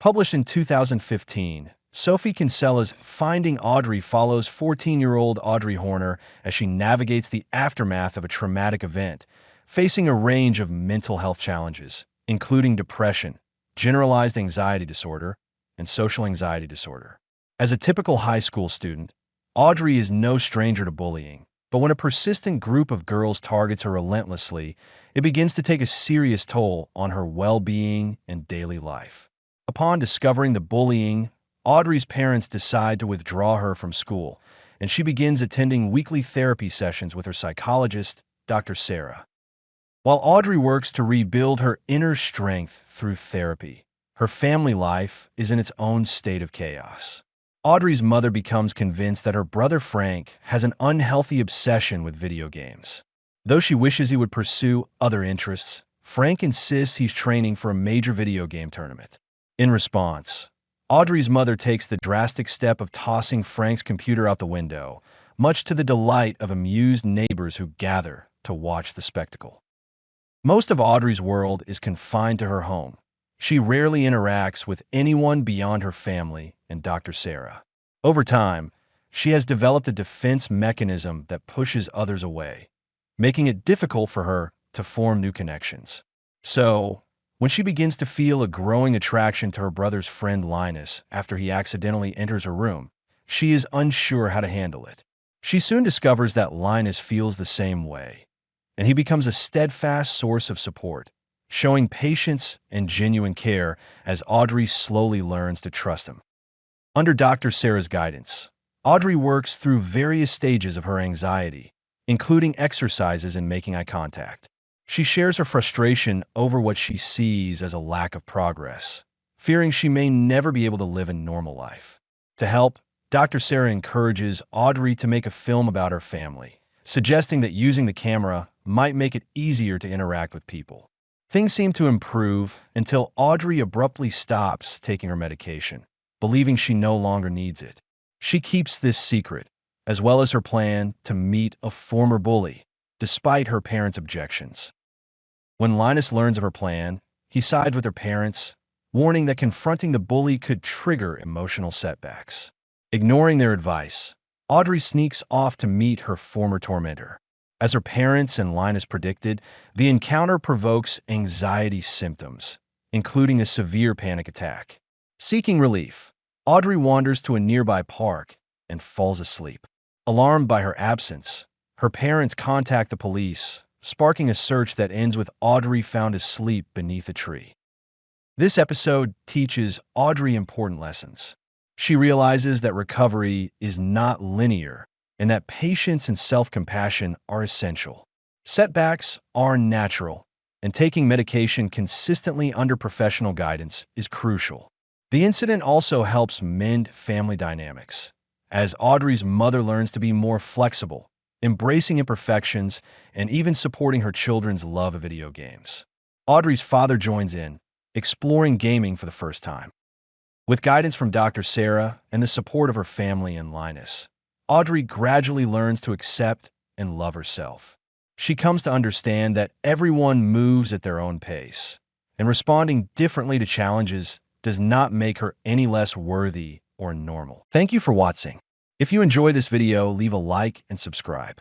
Published in 2015, Sophie Kinsella's Finding Audrey follows 14-year-old Audrey Horner as she navigates the aftermath of a traumatic event, facing a range of mental health challenges, including depression, generalized anxiety disorder, and social anxiety disorder. As a typical high school student, Audrey is no stranger to bullying, but when a persistent group of girls targets her relentlessly, it begins to take a serious toll on her well-being and daily life. Upon discovering the bullying, Audrey's parents decide to withdraw her from school, and she begins attending weekly therapy sessions with her psychologist, Dr. Sarah. While Audrey works to rebuild her inner strength through therapy, her family life is in its own state of chaos. Audrey's mother becomes convinced that her brother Frank has an unhealthy obsession with video games. Though she wishes he would pursue other interests, Frank insists he's training for a major video game tournament. In response, Audrey's mother takes the drastic step of tossing Frank's computer out the window, much to the delight of amused neighbors who gather to watch the spectacle. Most of Audrey's world is confined to her home. She rarely interacts with anyone beyond her family and Dr. Sarah. Over time, she has developed a defense mechanism that pushes others away, making it difficult for her to form new connections. So, when she begins to feel a growing attraction to her brother's friend Linus after he accidentally enters her room, she is unsure how to handle it. She soon discovers that Linus feels the same way, and he becomes a steadfast source of support, showing patience and genuine care as Audrey slowly learns to trust him. Under Dr. Sarah's guidance, Audrey works through various stages of her anxiety, including exercises and making eye contact. She shares her frustration over what she sees as a lack of progress, fearing she may never be able to live a normal life. To help, Dr. Sarah encourages Audrey to make a film about her family, suggesting that using the camera might make it easier to interact with people. Things seem to improve until Audrey abruptly stops taking her medication, believing she no longer needs it. She keeps this secret, as well as her plan to meet a former bully, despite her parents' objections. When Linus learns of her plan, he sides with her parents, warning that confronting the bully could trigger emotional setbacks. Ignoring their advice, Audrey sneaks off to meet her former tormentor. As her parents and Linus predicted, the encounter provokes anxiety symptoms, including a severe panic attack. Seeking relief, Audrey wanders to a nearby park and falls asleep. Alarmed by her absence, her parents contact the police, sparking a search that ends with Audrey found asleep beneath a tree. This episode teaches Audrey important lessons. She realizes that recovery is not linear and that patience and self-compassion are essential. Setbacks are natural, and taking medication consistently under professional guidance is crucial. The incident also helps mend family dynamics, as Audrey's mother learns to be more flexible, embracing imperfections, and even supporting her children's love of video games. Audrey's father joins in, exploring gaming for the first time. With guidance from Dr. Sarah and the support of her family and Linus, Audrey gradually learns to accept and love herself. She comes to understand that everyone moves at their own pace, and responding differently to challenges does not make her any less worthy or normal. Thank you for watching. If you enjoyed this video, leave a like and subscribe.